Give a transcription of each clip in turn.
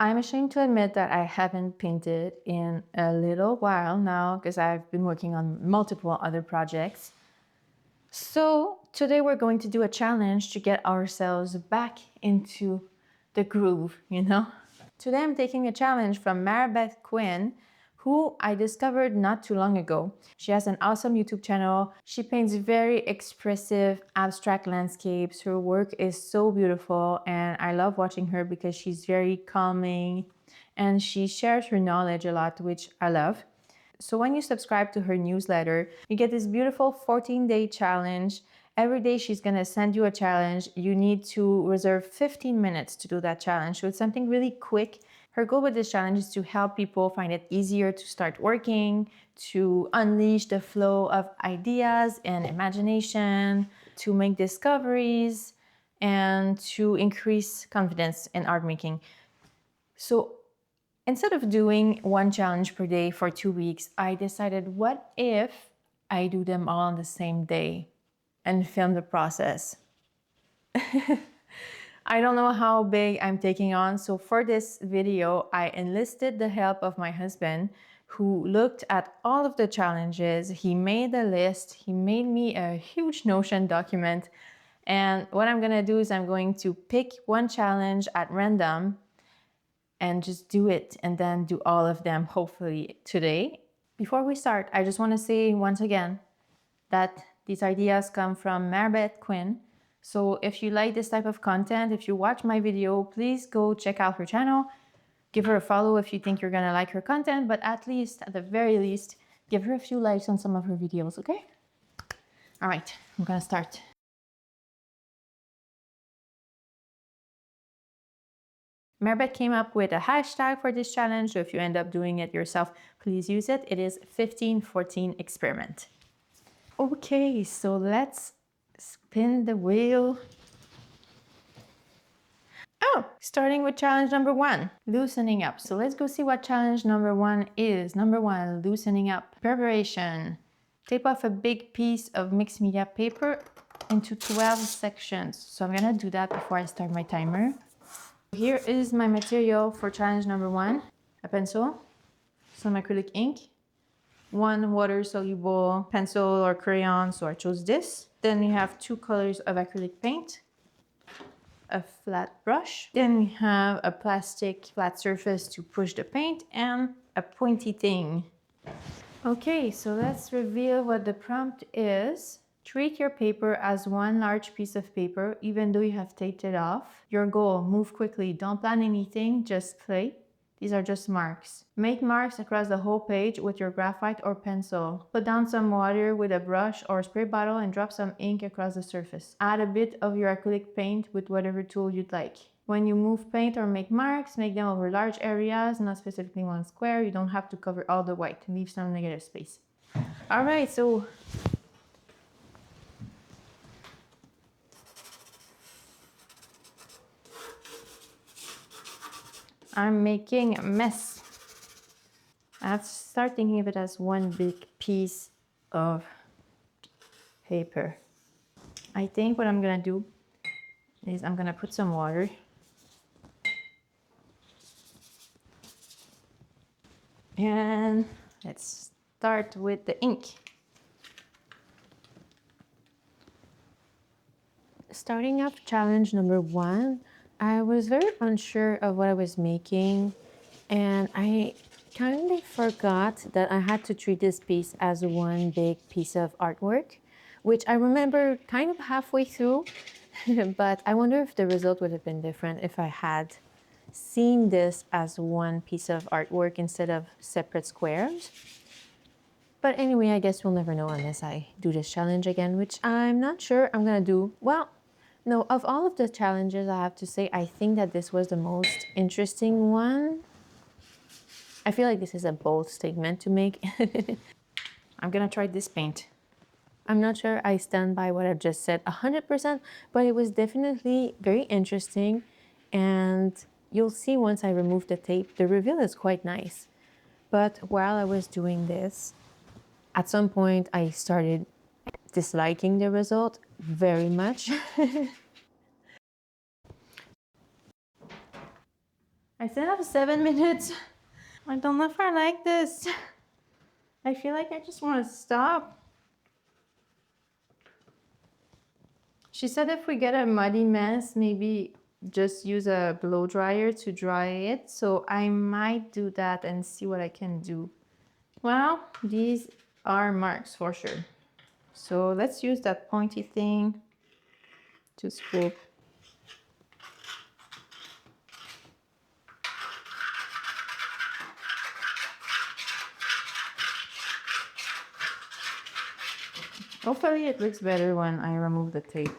I'm ashamed to admit that I haven't painted in a little while now because I've been working on multiple other projects. So today we're going to do a challenge to get ourselves back into the groove, you know? Today I'm taking a challenge from Maribeth Quinn, who I discovered not too long ago. She has an awesome YouTube channel. She paints very expressive, abstract landscapes. Her work is so beautiful and I love watching her because she's very calming and she shares her knowledge a lot, which I love. So when you subscribe to her newsletter, you get this beautiful 14-day challenge. Every day she's gonna send you a challenge. You need to reserve 15 minutes to do that challenge. So it's something really quick. Her goal with this challenge is to help people find it easier to start working, to unleash the flow of ideas and imagination, to make discoveries, and to increase confidence in art making. So instead of doing one challenge per day for 2 weeks, I decided, what if I do them all on the same day and film the process? I don't know how big I'm taking on. So for this video, I enlisted the help of my husband, who looked at all of the challenges. He made a list. He made me a huge Notion document. And what I'm gonna do is I'm going to pick one challenge at random and just do it and then do all of them hopefully today. Before we start, I just want to say once again that these ideas come from Maribeth Quinn. So if you like this type of content, if you watch my video, please go check out her channel. Give her a follow if you think you're gonna like her content, but at least, at the very least, give her a few likes on some of her videos, okay? All right, I'm gonna start. Maribeth came up with a hashtag for this challenge, so if you end up doing it yourself, please use it. It is 1514 experiment. Okay, so let's spin the wheel. Oh, starting with challenge number 1, loosening up. So let's go see what challenge number 1 is. Number 1, loosening up. Preparation. Tape off a big piece of mixed media paper into 12 sections. So I'm gonna do that before I start my timer. Here is my material for challenge number 1. A pencil, some acrylic ink, one water-soluble pencil or crayon, so I chose this. Then we have 2 colors of acrylic paint, a flat brush. Then we have a plastic flat surface to push the paint and a pointy thing. Okay, so let's reveal what the prompt is. Treat your paper as one large piece of paper, even though you have taped it off. Your goal, move quickly. Don't plan anything, just play. These are just marks. Make marks across the whole page with your graphite or pencil. Put down some water with a brush or spray bottle and drop some ink across the surface. Add a bit of your acrylic paint with whatever tool you'd like. When you move paint or make marks, make them over large areas, not specifically one square. You don't have to cover all the white. Leave some negative space. All right, so I'm making a mess. I have to start thinking of it as one big piece of paper. I think what I'm gonna do is I'm gonna put some water. And let's start with the ink. Starting off challenge number 1, I was very unsure of what I was making, and I kind of forgot that I had to treat this piece as one big piece of artwork, which I remember kind of halfway through, but I wonder if the result would have been different if I had seen this as one piece of artwork instead of separate squares. But anyway, I guess we'll never know unless I do this challenge again, which I'm not sure I'm gonna do. Well, no, of all of the challenges, I have to say, I think that this was the most interesting one. I feel like this is a bold statement to make. I'm gonna try this paint. I'm not sure I stand by what I've just said 100%, but it was definitely very interesting. And you'll see once I remove the tape, the reveal is quite nice. But while I was doing this, at some point I started disliking the result very much. I still have 7 minutes. I don't know if I like this. I feel like I just want to stop. She said if we get a muddy mess, maybe just use a blow dryer to dry it. So I might do that and see what I can do. Well, these are marks for sure. So let's use that pointy thing to swoop. Hopefully it looks better when I remove the tape.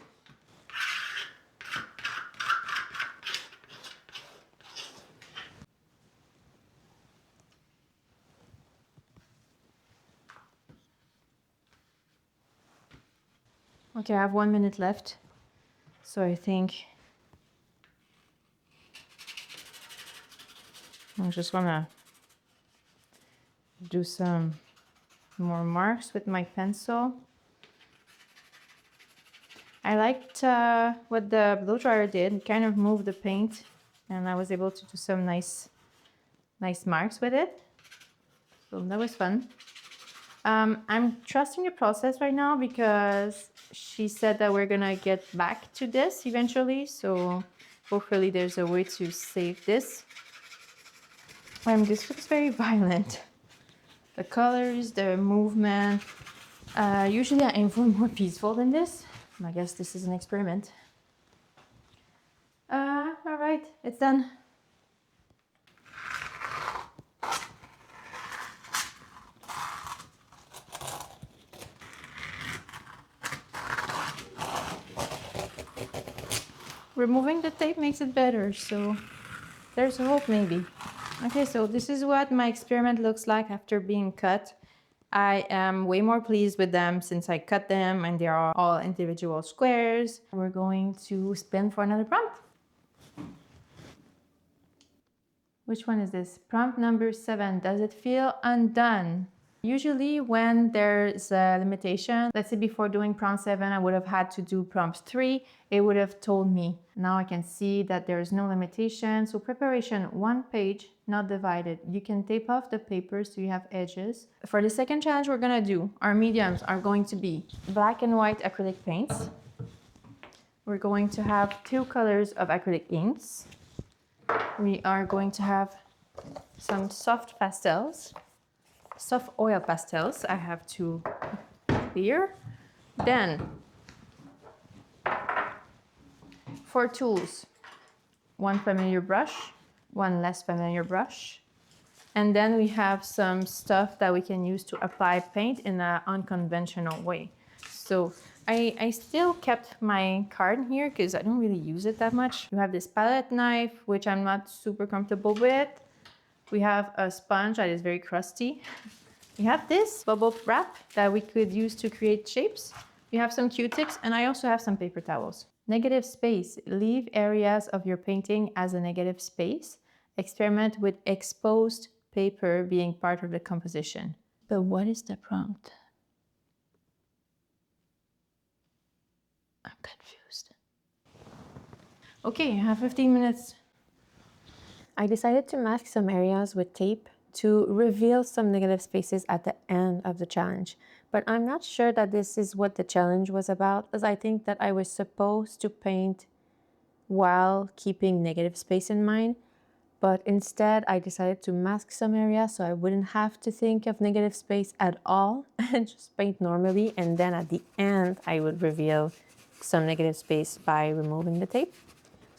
Okay, I have 1 minute left. So I think I just wanna do some more marks with my pencil. I liked what the blow dryer did. It kind of moved the paint and I was able to do some nice marks with it. So that was fun. I'm trusting the process right now because she said that we're gonna get back to this eventually. So hopefully there's a way to save this. This looks very violent. The colors, the movement. Usually I aim for more peaceful than this. I guess this is an experiment. All right, it's done. Removing the tape makes it better, so there's hope maybe. Okay, so this is what my experiment looks like after being cut. I am way more pleased with them since I cut them and they are all individual squares. We're going to spin for another prompt. Which one is this? Prompt number 7. Does it feel undone? Usually when there's a limitation, let's say before doing prompt 7, I would have had to do prompt 3. It would have told me. Now I can see that there is no limitation. So preparation, 1 page, not divided. You can tape off the paper so you have edges. For the second challenge we're gonna do, our mediums are going to be black and white acrylic paints. We're going to have 2 colors of acrylic inks. We are going to have some soft pastels. Soft oil pastels, I have 2 here. Then, for tools, 1 familiar brush, 1 less familiar brush. And then we have some stuff that we can use to apply paint in an unconventional way. So I still kept my card here because I don't really use it that much. You have this palette knife, which I'm not super comfortable with. We have a sponge that is very crusty. We have this bubble wrap that we could use to create shapes. We have some Q-tips and I also have some paper towels. Negative space. Leave areas of your painting as a negative space. Experiment with exposed paper being part of the composition. But what is the prompt? I'm confused. Okay, I have 15 minutes. I decided to mask some areas with tape to reveal some negative spaces at the end of the challenge. But I'm not sure that this is what the challenge was about, as I think that I was supposed to paint while keeping negative space in mind. But instead, I decided to mask some areas so I wouldn't have to think of negative space at all and just paint normally. And then at the end, I would reveal some negative space by removing the tape.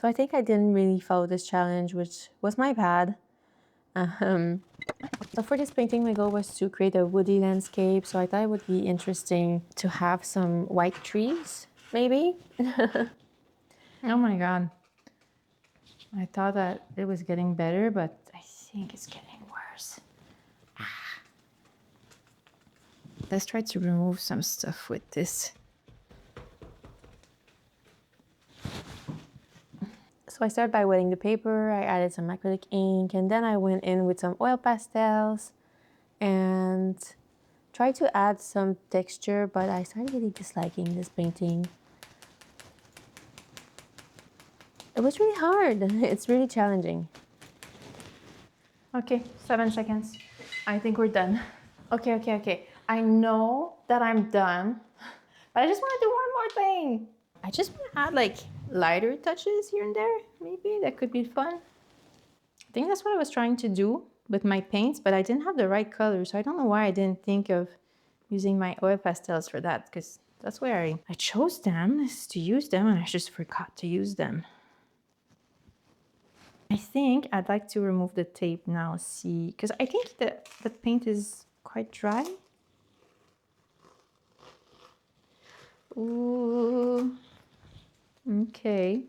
So I think I didn't really follow this challenge, which was my bad. So for this painting, my goal was to create a woody landscape. So I thought it would be interesting to have some white trees, maybe. Oh my God. I thought that it was getting better, but I think it's getting worse. Let's try to remove some stuff with this. So I started by wetting the paper, I added some acrylic ink, and then I went in with some oil pastels and tried to add some texture, but I started really disliking this painting. It was really hard. It's really challenging. Okay, 7 seconds. I think we're done. Okay. I know that I'm done, but I just want to do one more thing. I just want to add like lighter touches here and there. Maybe that could be fun. I think that's what I was trying to do with my paints, but I didn't have the right color, so I don't know why I didn't think of using my oil pastels for that, because that's where I chose them, is to use them, and I just forgot to use them. I think I'd like to remove the tape now, see, because I think the paint is quite dry. Ooh, okay.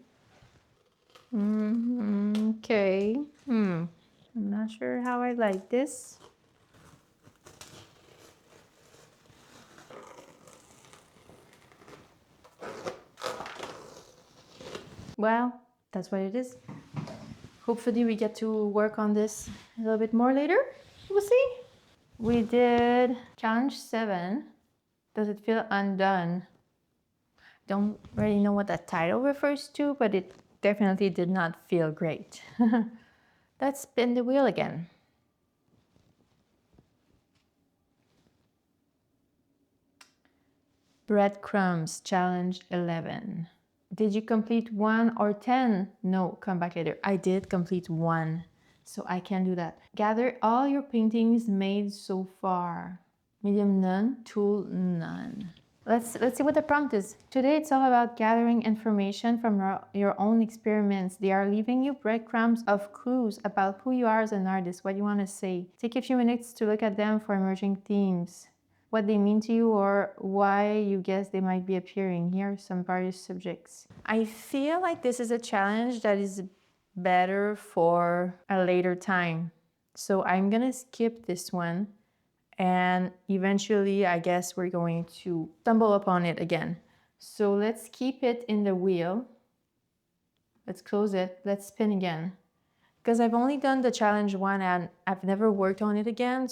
Okay. I'm not sure how I like this. Well, that's what it is. Hopefully we get to work on this a little bit more later. We'll see. We did challenge 7. Does it feel undone? Don't really know what that title refers to, but it definitely did not feel great. Let's spin the wheel again. Breadcrumbs, challenge 11. Did you complete 1 or 10? No, come back later. I did complete 1, so I can do that. Gather all your paintings made so far. Medium none, tool none. Let's see what the prompt is. Today it's all about gathering information from your own experiments. They are leaving you breadcrumbs of clues about who you are as an artist, what you want to say. Take a few minutes to look at them for emerging themes, what they mean to you, or why you guess they might be appearing. Here are some various subjects. I feel like this is a challenge that is better for a later time. So I'm gonna skip this one, and eventually I guess we're going to stumble upon it again. So let's keep it in the wheel. Let's close it. Let's spin again. Because I've only done the challenge 1 and I've never worked on it again.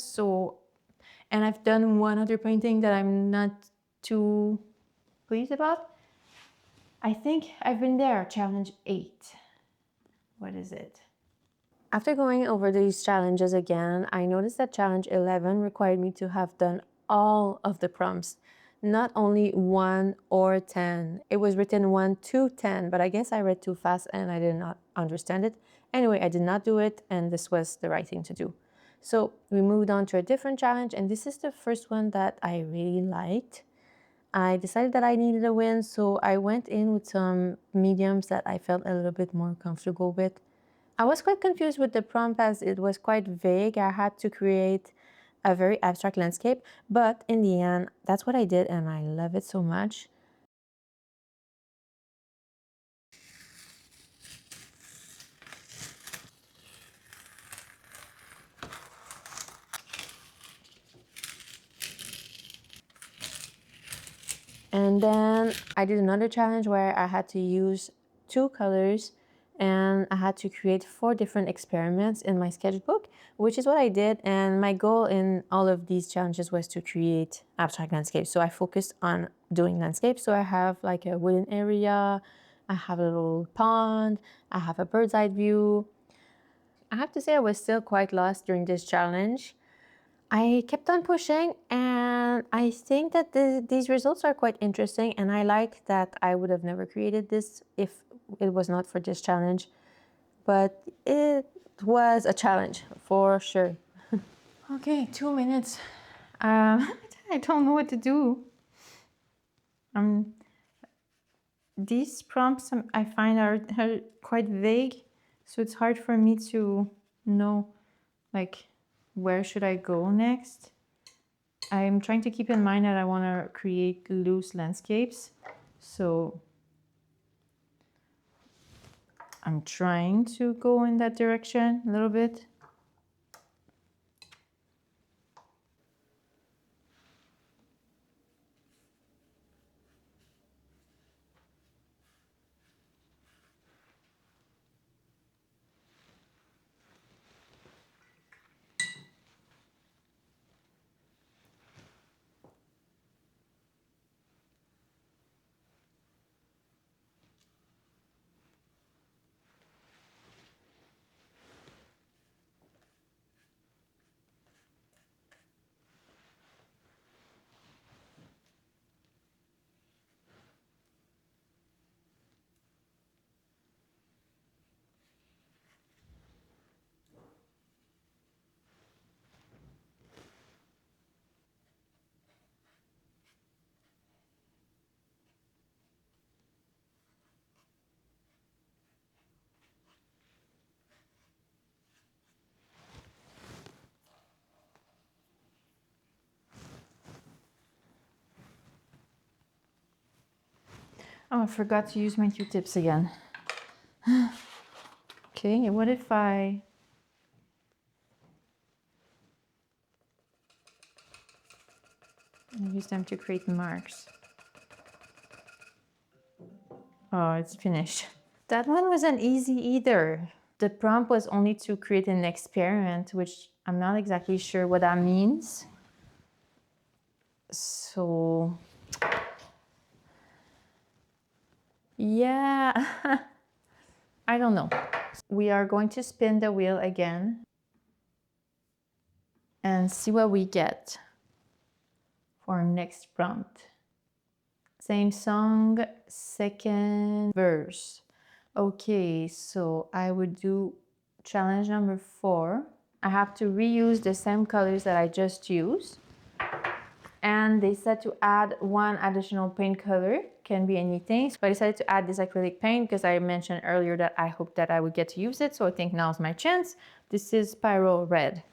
And I've done one other painting that I'm not too pleased about. I think I've been there, challenge 8. What is it? After going over these challenges again, I noticed that challenge 11 required me to have done all of the prompts, not only 1 or 10. It was written 1 to 10, but I guess I read too fast and I did not understand it. Anyway, I did not do it, and this was the right thing to do. So we moved on to a different challenge, and this is the first one that I really liked. I decided that I needed a win, so I went in with some mediums that I felt a little bit more comfortable with. I was quite confused with the prompt as it was quite vague. I had to create a very abstract landscape, but in the end, that's what I did, and I love it so much. And then I did another challenge where I had to use 2 colors and I had to create 4 different experiments in my sketchbook, which is what I did. And my goal in all of these challenges was to create abstract landscapes. So I focused on doing landscapes. So I have like a wooden area, I have a little pond, I have a bird's eye view. I have to say I was still quite lost during this challenge. I kept on pushing, and I think that these results are quite interesting, and I like that I would have never created this if it was not for this challenge, but it was a challenge for sure. Okay, 2 minutes. I don't know what to do. These prompts I find are quite vague, so it's hard for me to know like where should I go next. I'm trying to keep in mind that I want to create loose landscapes, so I'm trying to go in that direction a little bit. Oh, I forgot to use my Q-tips again. Okay, what if I... use them to create marks? Oh, it's finished. That one wasn't easy either. The prompt was only to create an experiment, which I'm not exactly sure what that means. So, yeah, I don't know. We are going to spin the wheel again and see what we get for our next prompt. Same song, second verse. Okay, so I would do challenge number 4. I have to reuse the same colors that I just used. And they said to add one additional paint color, can be anything. So I decided to add this acrylic paint because I mentioned earlier that I hoped that I would get to use it. So I think now's my chance. This is Pyro Red.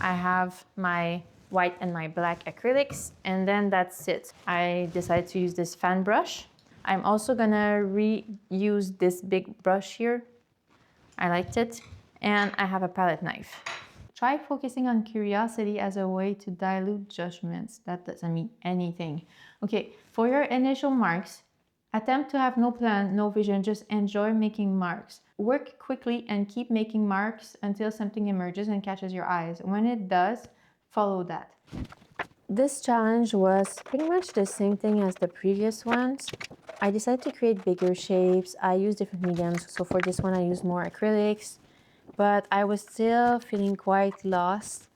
I have my white and my black acrylics, and then that's it. I decided to use this fan brush. I'm also gonna reuse this big brush here. I liked it. And I have a palette knife. Try focusing on curiosity as a way to dilute judgments. That doesn't mean anything. Okay, for your initial marks, attempt to have no plan, no vision, just enjoy making marks. Work quickly and keep making marks until something emerges and catches your eyes. When it does, follow that. This challenge was pretty much the same thing as the previous ones. I decided to create bigger shapes. I used different mediums. So for this one, I used more acrylics, but I was still feeling quite lost.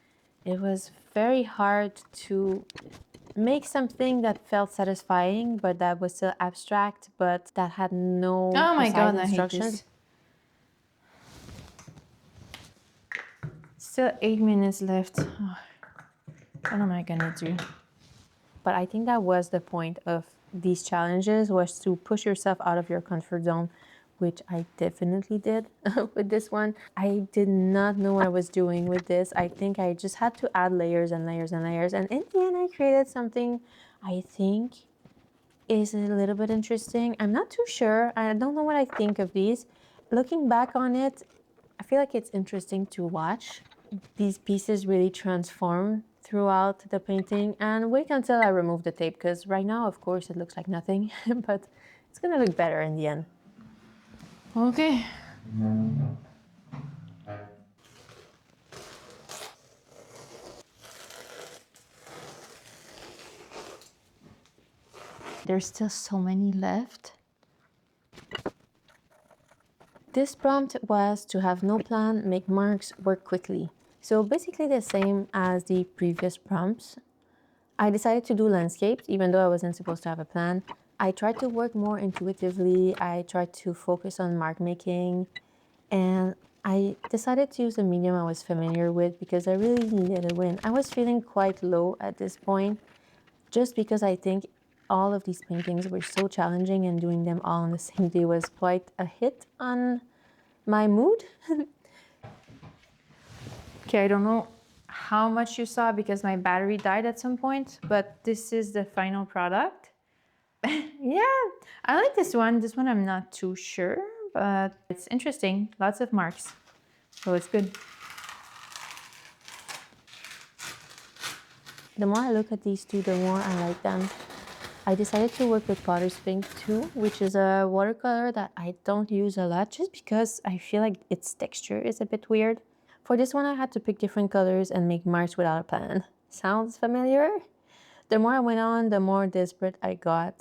It was very hard to make something that felt satisfying, but that was still abstract, but that had no precise instructions. Still 8 minutes left. Oh, what am I gonna do? But I think that was the point of these challenges, was to push yourself out of your comfort zone, which I definitely did with this one. I did not know what I was doing with this. I think I just had to add layers and layers and layers. And in the end, I created something I think is a little bit interesting. I'm not too sure. I don't know what I think of these. Looking back on it, I feel like it's interesting to watch. These pieces really transform throughout the painting, and wait until I remove the tape, because right now, of course, it looks like nothing, but it's gonna look better in the end. Okay. There's still so many left. This prompt was to have no plan, make marks, work quickly. So basically the same as the previous prompts. I decided to do landscapes, even though I wasn't supposed to have a plan. I tried to work more intuitively. I tried to focus on mark making, and I decided to use a medium I was familiar with because I really needed a win. I was feeling quite low at this point, just because I think all of these paintings were so challenging, and doing them all on the same day was quite a hit on my mood. Okay, I don't know how much you saw because my battery died at some point, but this is the final product. Yeah, I like this one. This one I'm not too sure, but it's interesting. Lots of marks, so it's good. The more I look at these two, the more I like them. I decided to work with Potter's Pink too, which is a watercolor that I don't use a lot just because I feel like its texture is a bit weird. For this one, I had to pick different colors and make marks without a plan. Sounds familiar? The more I went on, the more desperate I got.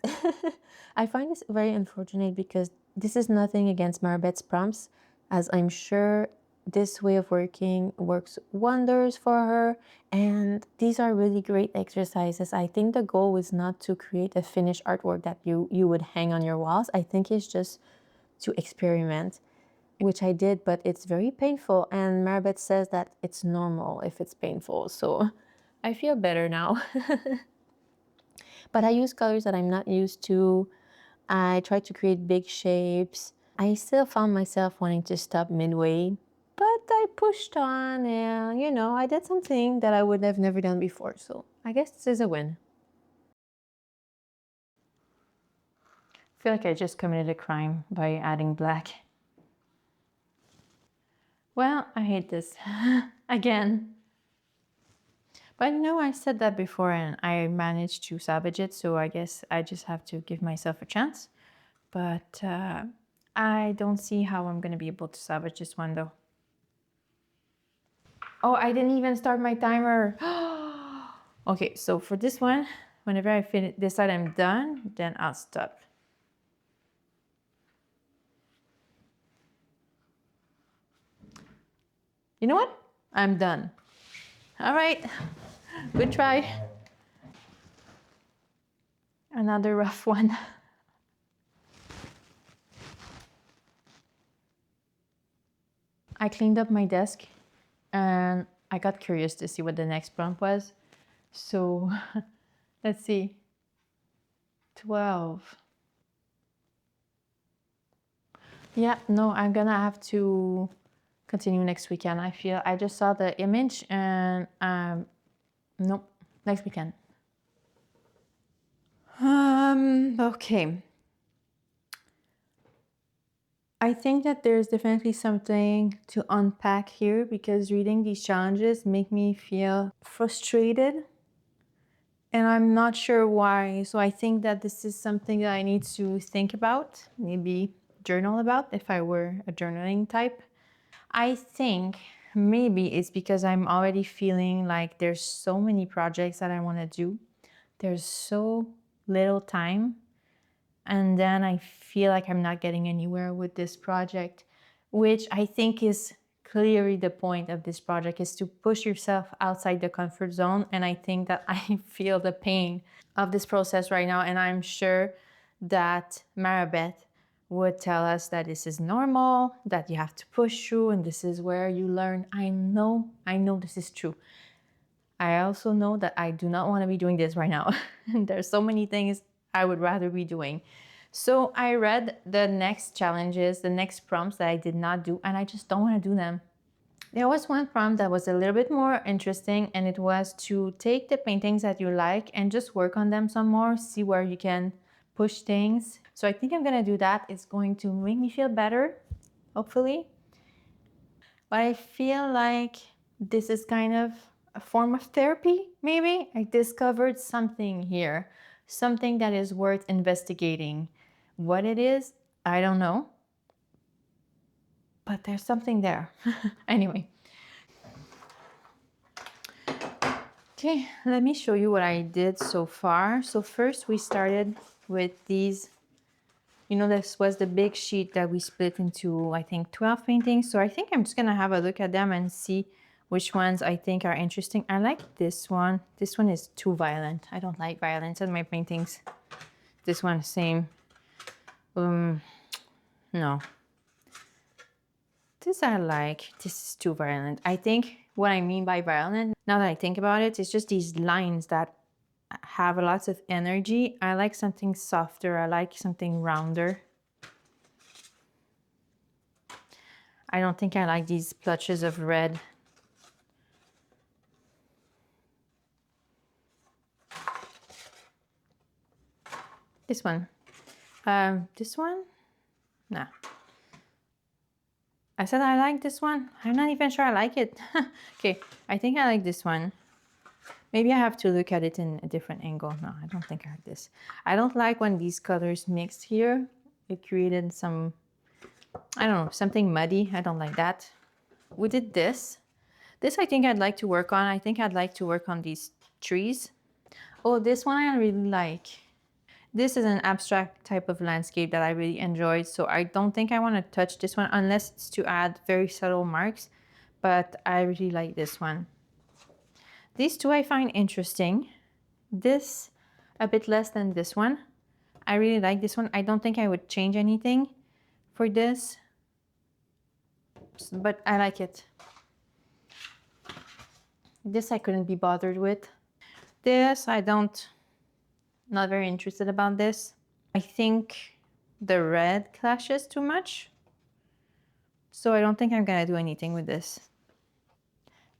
I find this very unfortunate because this is nothing against Maribet's prompts, as I'm sure this way of working works wonders for her, and these are really great exercises. I think the goal is not to create a finished artwork that you would hang on your walls. I think it's just to experiment, which I did, but it's very painful, and Maribet says that it's normal if it's painful, so I feel better now. But I use colors that I'm not used to. I tried to create big shapes. I still found myself wanting to stop midway, but I pushed on, and you know, I did something that I would have never done before, so I guess this is a win. I feel like I just committed a crime by adding black. Well, I hate this again. But no, I said that before and I managed to salvage it, so I guess I just have to give myself a chance. But I don't see how I'm gonna be able to salvage this one though. Oh, I didn't even start my timer. Okay, so for this one, whenever I decide I'm done, then I'll stop. You know what? I'm done. All right, good try. Another rough one. I cleaned up my desk and I got curious to see what the next prompt was. So let's see. 12. Yeah, no, I'm gonna have to continue next weekend. I feel I just saw the image and nope, next weekend. Okay. I think that there's definitely something to unpack here because reading these challenges make me feel frustrated and I'm not sure why. So I think that this is something that I need to think about, maybe journal about if I were a journaling type. I think maybe it's because I'm already feeling like there's so many projects that I want to do. There's so little time. And then I feel like I'm not getting anywhere with this project, which I think is clearly the point of this project, is to push yourself outside the comfort zone. And I think that I feel the pain of this process right now. And I'm sure that Maribeth would tell us that this is normal, that you have to push through, and this is where you learn. I know this is true. I also know that I do not want to be doing this right now. There's so many things I would rather be doing. So I read the next challenges, the next prompts that I did not do, and I just don't want to do them. There was one prompt that was a little bit more interesting, and it was to take the paintings that you like and just work on them some more, see where you can push things. So I think I'm gonna do that. It's going to make me feel better, hopefully. But I feel like this is kind of a form of therapy, maybe. I discovered something here, something that is worth investigating. What it is, I don't know. But there's something there. Anyway. Okay, let me show you what I did so far. So first we started with these, this was the big sheet that we split into, I think, 12 paintings. So I think I'm just gonna have a look at them and see which ones I think are interesting. I like this one. This one is too violent. I don't like violence in my paintings. This one, same. No. This I like. This is too violent. I think what I mean by violent, now that I think about it, it's just these lines that have lots of energy. I like something softer. I like something rounder. I don't think I like these splotches of red. This one. This one? Nah. I said I like this one. I'm not even sure I like it. Okay, I think I like this one. Maybe I have to look at it in a different angle. No, I don't think I like this. I don't like when these colors mixed here. It created some, I don't know, something muddy. I don't like that. We did this. This I think I'd like to work on. I think I'd like to work on these trees. Oh, this one I really like. This is an abstract type of landscape that I really enjoyed, so I don't think I want to touch this one unless it's to add very subtle marks, but I really like this one. These two I find interesting. This a bit less than this one. I really like this one. I don't think I would change anything for this, but I like it. This I couldn't be bothered with. This not very interested about this. I think the red clashes too much. So I don't think I'm gonna do anything with this.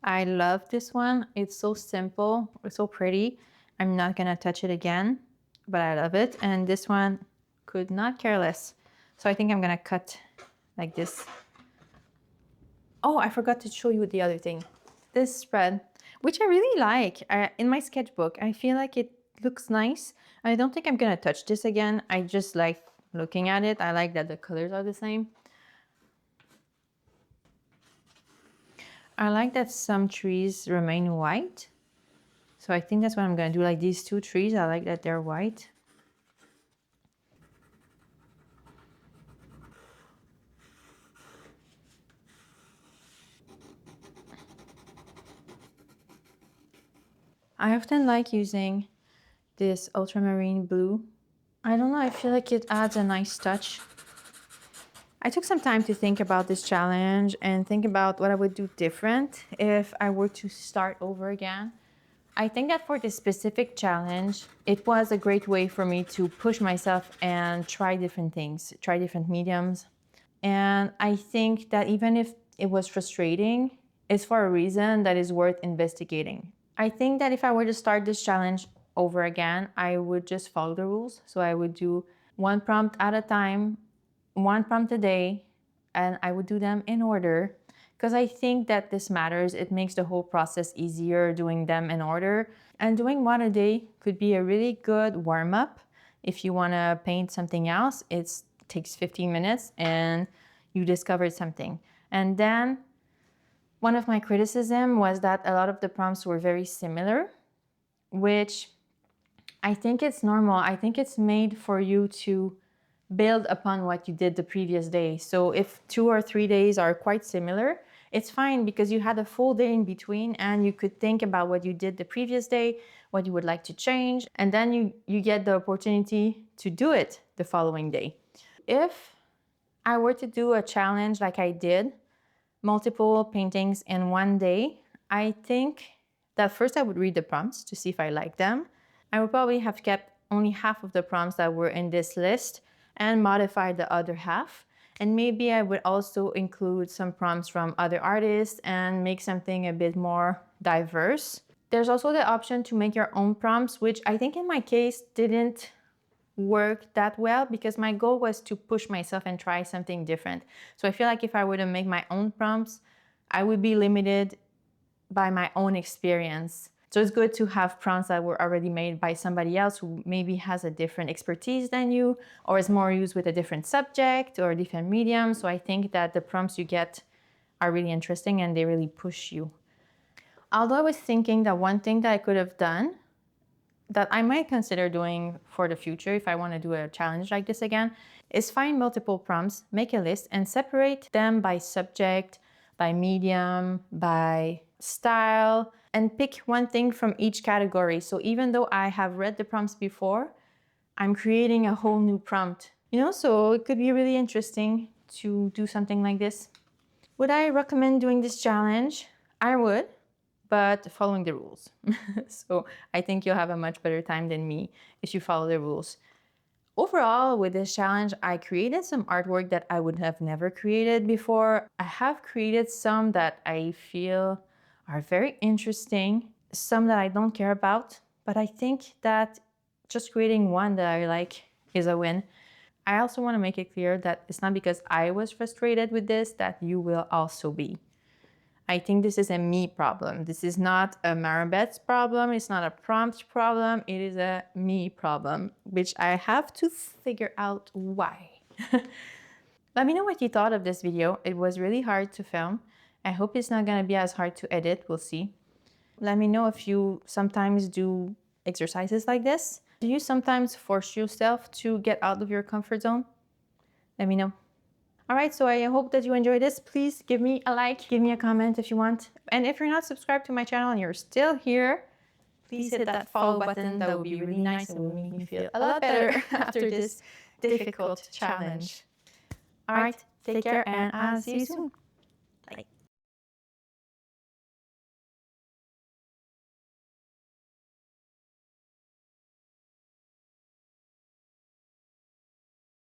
I love this one. It's so simple, it's so pretty. I'm not gonna touch it again, but I love it. And this one, could not care less. So I think I'm gonna cut like this. Oh, I forgot to show you the other thing. This spread, which I really like. In my sketchbook, I feel like it looks nice. I don't think I'm gonna touch this again. I just like looking at it. I like that the colors are the same. I like that some trees remain white. So I think that's what I'm gonna do. Like these two trees, I like that they're white. I often like using this ultramarine blue. I don't know, I feel like it adds a nice touch. I took some time to think about this challenge and think about what I would do different if I were to start over again. I think that for this specific challenge, it was a great way for me to push myself and try different things, try different mediums. And I think that even if it was frustrating, it's for a reason that is worth investigating. I think that if I were to start this challenge over again, I would just follow the rules. So I would do one prompt at a time, one prompt a day, and I would do them in order because I think that this matters. It makes the whole process easier doing them in order. And doing one a day could be a really good warm-up. If you want to paint something else, it takes 15 minutes and you discovered something. And then one of my criticism was that a lot of the prompts were very similar, which I think it's normal. I think it's made for you to build upon what you did the previous day. So if 2 or 3 days are quite similar, it's fine because you had a full day in between and you could think about what you did the previous day, what you would like to change, and then you get the opportunity to do it the following day. If I were to do a challenge like I did, multiple paintings in one day, I think that first I would read the prompts to see if I like them. I would probably have kept only half of the prompts that were in this list and modified the other half. And maybe I would also include some prompts from other artists and make something a bit more diverse. There's also the option to make your own prompts, which I think in my case didn't work that well because my goal was to push myself and try something different. So I feel like if I were to make my own prompts, I would be limited by my own experience. So it's good to have prompts that were already made by somebody else who maybe has a different expertise than you or is more used with a different subject or a different medium. So I think that the prompts you get are really interesting and they really push you. Although I was thinking that one thing that I could have done that I might consider doing for the future if I want to do a challenge like this again is find multiple prompts, make a list, and separate them by subject, by medium, by style, and pick one thing from each category. So even though I have read the prompts before, I'm creating a whole new prompt. So it could be really interesting to do something like this. Would I recommend doing this challenge? I would, but following the rules. So I think you'll have a much better time than me if you follow the rules. Overall, with this challenge, I created some artwork that I would have never created before. I have created some that I feel are very interesting, some that I don't care about, but I think that just creating one that I like is a win. I also want to make it clear that it's not because I was frustrated with this that you will also be. I think this is a me problem. This is not a Maribet's problem. It's not a prompt problem. It is a me problem, which I have to figure out why. Let me know what you thought of this video. It was really hard to film. I hope it's not going to be as hard to edit. We'll see. Let me know if you sometimes do exercises like this. Do you sometimes force yourself to get out of your comfort zone? Let me know. All right, so I hope that you enjoyed this. Please give me a like, give me a comment if you want. And if you're not subscribed to my channel and you're still here, please hit that follow button. That would be really nice and will make me feel a lot better after this difficult challenge. All right, take care and I'll see you soon.